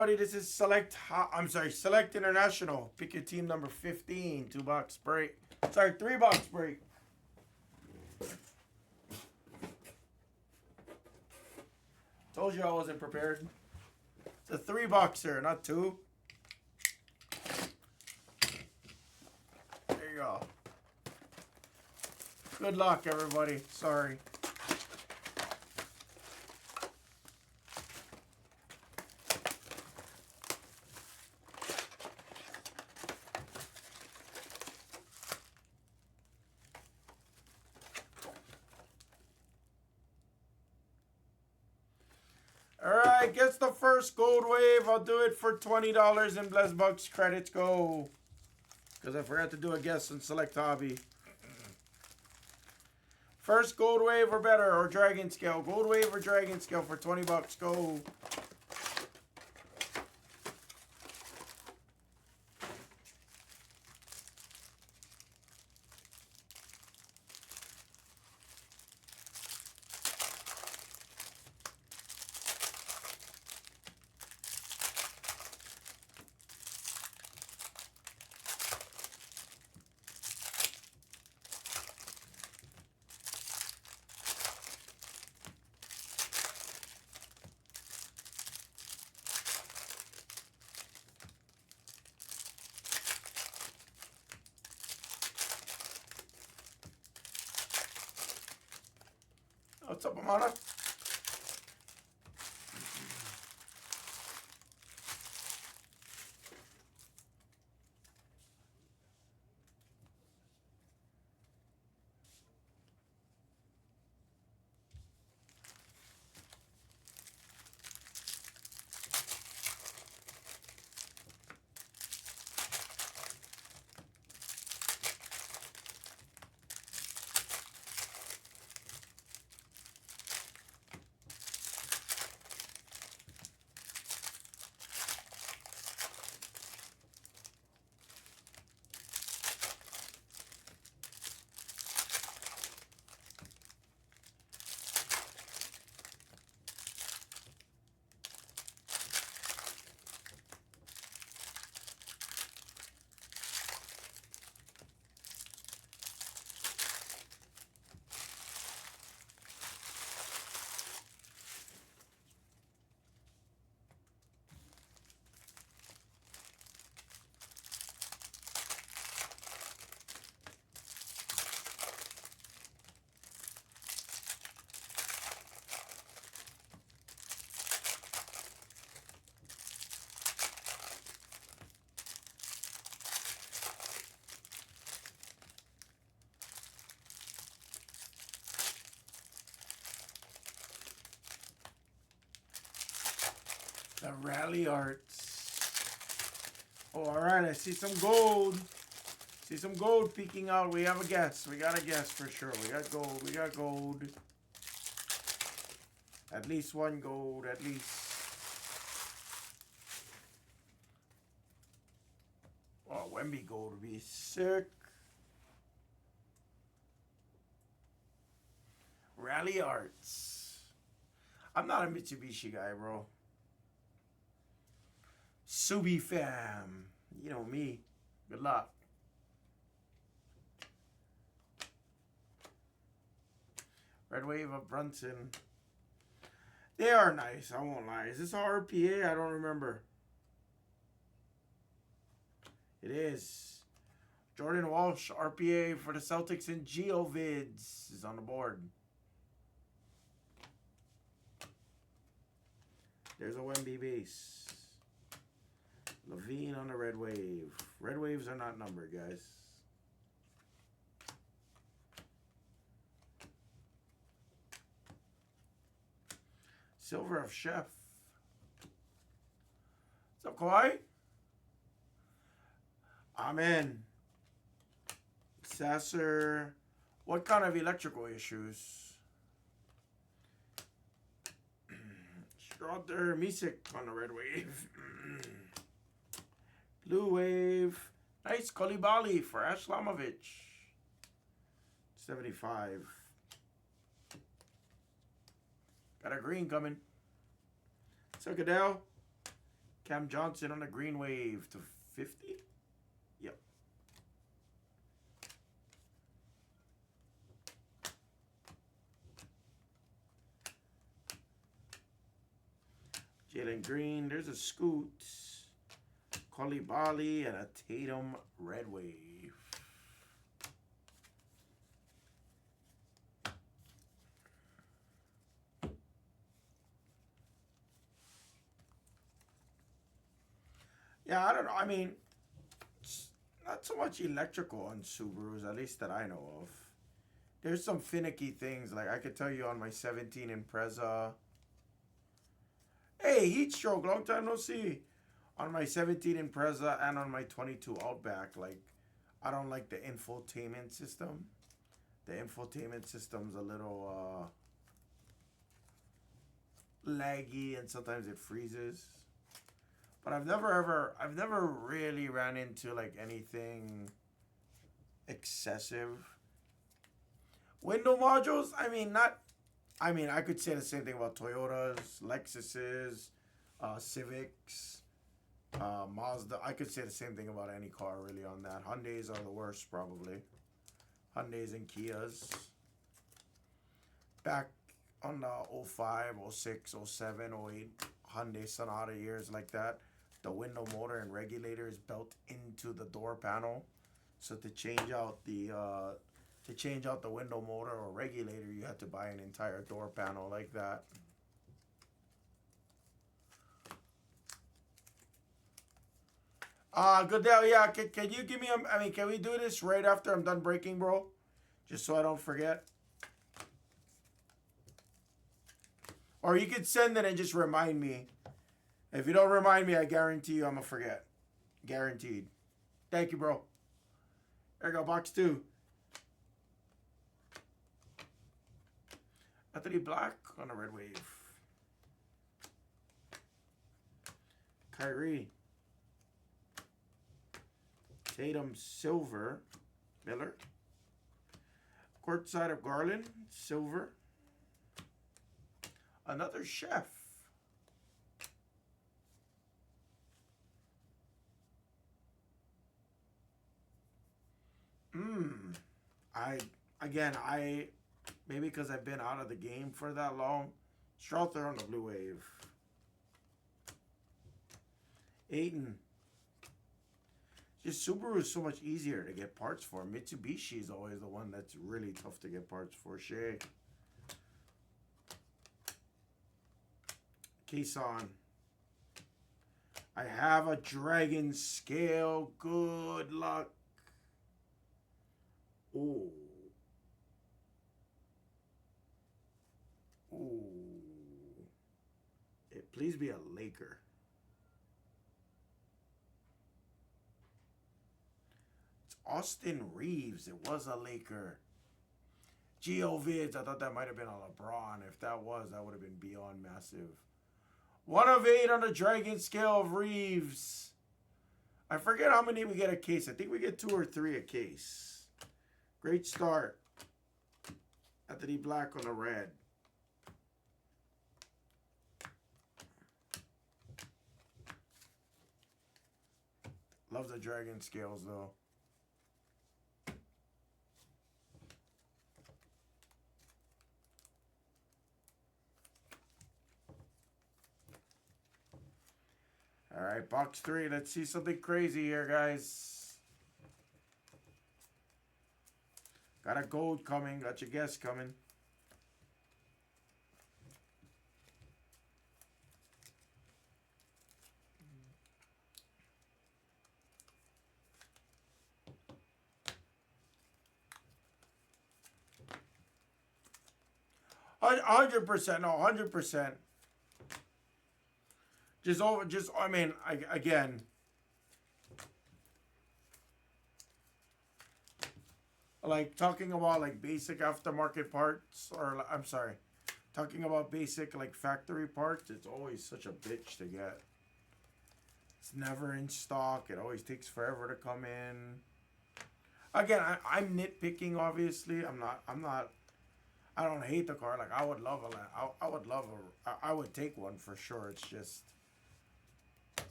This is Select International. Pick your team number 15. 2-box break. Sorry, 3-box break. Told you I wasn't prepared. It's a 3-boxer, not 2. There you go. Good luck, everybody. Sorry. Alright, gets the first gold wave. I'll do it for $20 in Blez Bucks. Credits go. Because I forgot to do a guess on Select Hobby. First gold wave or better, or dragon scale. Gold wave or dragon scale for 20 bucks. Go. What's up, Amana? The Rally Arts. Oh, all right. I see some gold. See some gold peeking out. We have a guess. We got a guess for sure. We got gold. We got gold. At least one gold. At least. Oh, Wemby gold would be sick. Rally Arts. I'm not a Mitsubishi guy, bro. Blez Fam. You know me. Good luck. Red Wave of Brunson. They are nice. I won't lie. Is this RPA? I don't remember. It is. Jordan Walsh, RPA for the Celtics, and Geovids is on the board. There's a Wemby base. Levine on the Red Wave. Red Waves are not numbered, guys. Silver of Chef. What's up, Kawhi? Amen. Sasser. What kind of electrical issues? Schroeder Misik on the Red Wave. Blue Wave. Nice Kolibali for Ashlamovich. 75. Got a green coming. Suckadell. Cam Johnson on a green wave to 50. Yep. Jalen Green. There's a Scoot. Bali and a Tatum red wave. Yeah, I don't know. I mean, it's not so much electrical on Subarus, at least that I know of. There's some finicky things. Like I could tell you on my 17 Impreza. Hey, Heat Stroke, long time no see. On my 17 Impreza and on my 22 Outback, like, I don't like the infotainment system. The infotainment system's a little laggy and sometimes it freezes. But I've never really ran into like anything excessive. Window modules, I could say the same thing about Toyotas, Lexuses, Civics, Mazda. I could say the same thing about any car really on that. Hyundais are the worst probably. Hyundais and Kias. Back on the 05, 06, 07, 08 Hyundai Sonata years like that, the window motor and regulator is built into the door panel. So to change out the window motor or regulator, you had to buy an entire door panel like that. Goodell, yeah, can you give me can we do this right after I'm done breaking, bro? Just so I don't forget. Or you could send it and just remind me. If you don't remind me, I guarantee you I'm going to forget. Guaranteed. Thank you, bro. There you go, box 2. Anthony Black on a red wave. Kyrie. Tatum silver. Miller. Court side of Garland. Silver. Another Chef. I maybe because I've been out of the game for that long. Strother on the blue wave. Aiden. Just Subaru is so much easier to get parts for. Mitsubishi is always the one that's really tough to get parts for. Shea. Kason. I have a dragon scale. Good luck. Oh. Ooh. Please be a Laker. It's Austin Reeves. It was a Laker. Geo Vids. I thought that might have been a LeBron. If that was, that would have been beyond massive. 1 of 8 on the Dragon scale of Reeves. I forget how many we get a case. I think we get 2 or 3 a case. Great start. Anthony Black on the red. Love the Dragon scales though. All right, box 3. Let's see something crazy here, guys. Got a gold coming. Got your guess coming. $100%. No, 100%. Again, like talking about like basic aftermarket parts, or I'm sorry, talking about basic like factory parts, it's always such a bitch to get. It's never in stock. It always takes forever to come in. Again, I'm nitpicking. Obviously, I'm not. I don't hate the car. Like I would love I would take one for sure. It's just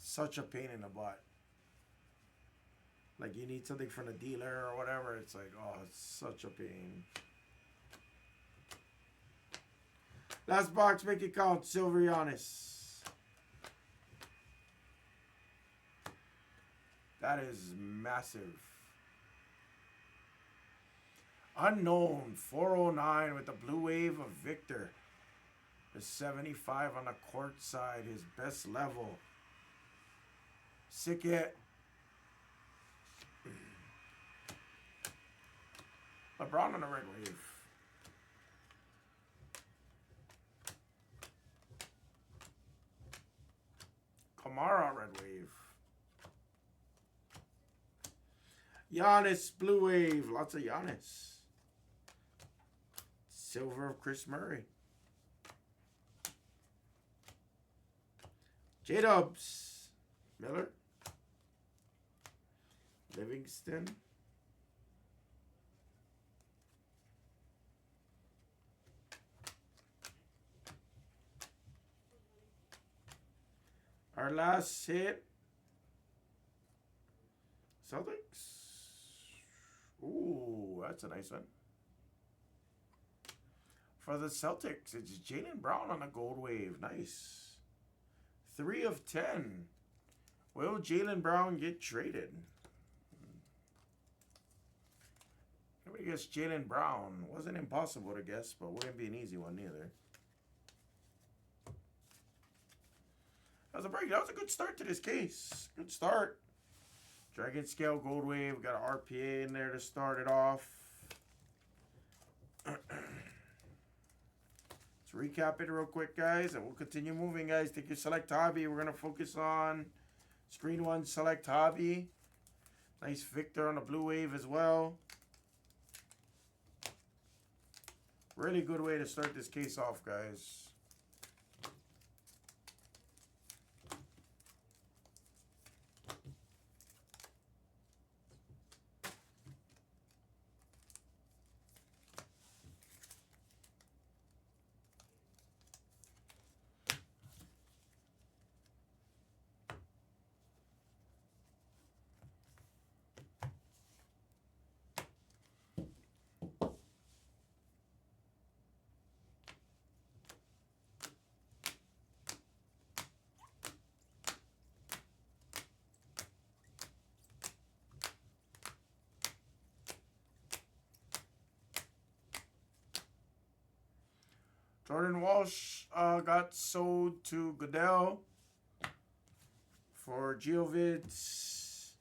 Such a pain in the butt. Like you need something from the dealer or whatever. It's like, oh, it's such a pain. Last box, make it count. Silver Giannis. That is massive. Unknown, 409 with the blue wave of Victor. The 75 on the court side, his best level. Sick hit. LeBron on the red wave. Kamara red wave. Giannis blue wave. Lots of Giannis. Silver of Chris Murray. J-Dubs. Miller. Livingston. Our last hit. Celtics. Ooh, that's a nice one. For the Celtics, it's Jaylen Brown on a gold wave. Nice. 3 of 10. Will Jaylen Brown get traded? Nobody guessed Jaylen Brown. Wasn't impossible to guess, but wouldn't be an easy one either. That was a break. That was a good start to this case. Good start. Dragon Scale Gold Wave. We got an RPA in there to start it off. Let's recap it real quick, guys, and we'll continue moving, guys. Take your Select Hobby. We're going to focus on Screen 1 Select Hobby. Nice Victor on the blue wave as well. Really good way to start this case off, guys. Jordan Walsh got sold to Goodell for Giovids.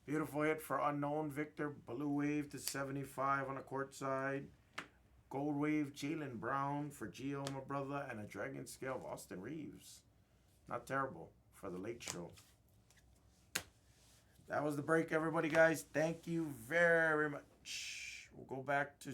Beautiful hit for unknown Victor. Blue wave to 75 on the court side. Gold wave Jaylen Brown for Gio, my brother. And a Dragon Scale of Austin Reeves. Not terrible for the late show. That was the break, everybody, guys. Thank you very much. We'll go back to